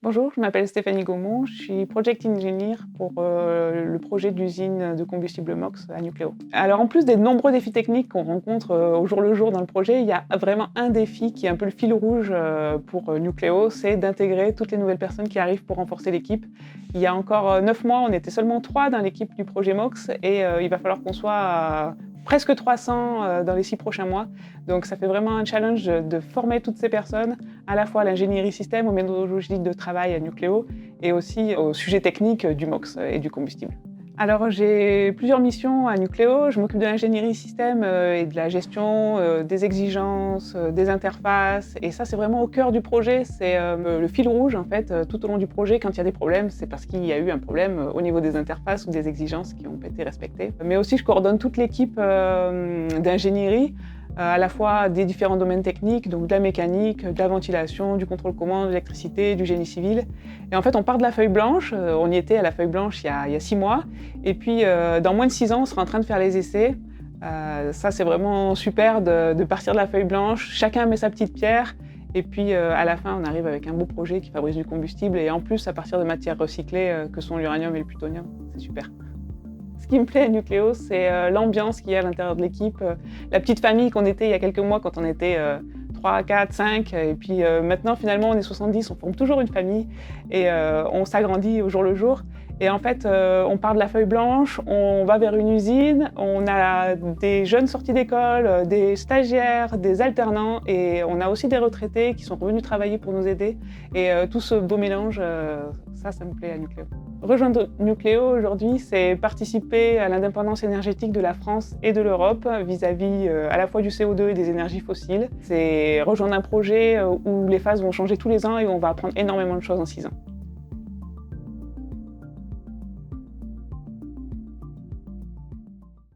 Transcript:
Bonjour, je m'appelle Stéphanie Gaumont, je suis Project Engineer pour le projet d'usine de combustible MOX à Nucléo. Alors en plus des nombreux défis techniques qu'on rencontre au jour le jour dans le projet, il y a vraiment un défi qui est un peu le fil rouge pour Nucléo, c'est d'intégrer toutes les nouvelles personnes qui arrivent pour renforcer l'équipe. Il y a encore 9 mois, on était seulement 3 dans l'équipe du projet MOX et il va falloir qu'on soit presque 300 dans les 6 prochains mois. Donc ça fait vraiment un challenge de former toutes ces personnes, à la fois à l'ingénierie système, aux méthodologies de travail à Nucléo et aussi aux sujets techniques du MOX et du combustible. Alors j'ai plusieurs missions à Nucléo. Je m'occupe de l'ingénierie système et de la gestion des exigences, des interfaces. Et ça, c'est vraiment au cœur du projet. C'est le fil rouge, en fait, tout au long du projet. Quand il y a des problèmes, c'est parce qu'il y a eu un problème au niveau des interfaces ou des exigences qui n'ont pas été respectées. Mais aussi, je coordonne toute l'équipe d'ingénierie, à la fois des différents domaines techniques, donc de la mécanique, de la ventilation, du contrôle commande, de l'électricité, du génie civil. Et en fait, on part de la feuille blanche. On y était à la feuille blanche il y a 6 mois. Et puis, dans moins de 6 ans, on sera en train de faire les essais. Ça, c'est vraiment super de partir de la feuille blanche. Chacun met sa petite pierre. Et puis, à la fin, on arrive avec un beau projet qui fabrique du combustible. Et en plus, à partir de matières recyclées, que sont l'uranium et le plutonium. C'est super. Ce qui me plaît à Nucléo, c'est l'ambiance qu'il y a à l'intérieur de l'équipe, la petite famille qu'on était il y a quelques mois quand on était 3, 4, 5. Et puis maintenant, finalement, on est 70, on forme toujours une famille et on s'agrandit au jour le jour. Et en fait, on part de la feuille blanche, on va vers une usine, on a des jeunes sortis d'école, des stagiaires, des alternants et on a aussi des retraités qui sont revenus travailler pour nous aider. Et tout ce beau mélange, ça me plaît à Nucléo. Rejoindre Nucléo aujourd'hui, c'est participer à l'indépendance énergétique de la France et de l'Europe vis-à-vis à la fois du CO2 et des énergies fossiles. C'est rejoindre un projet où les phases vont changer tous les ans et où on va apprendre énormément de choses en 6 ans.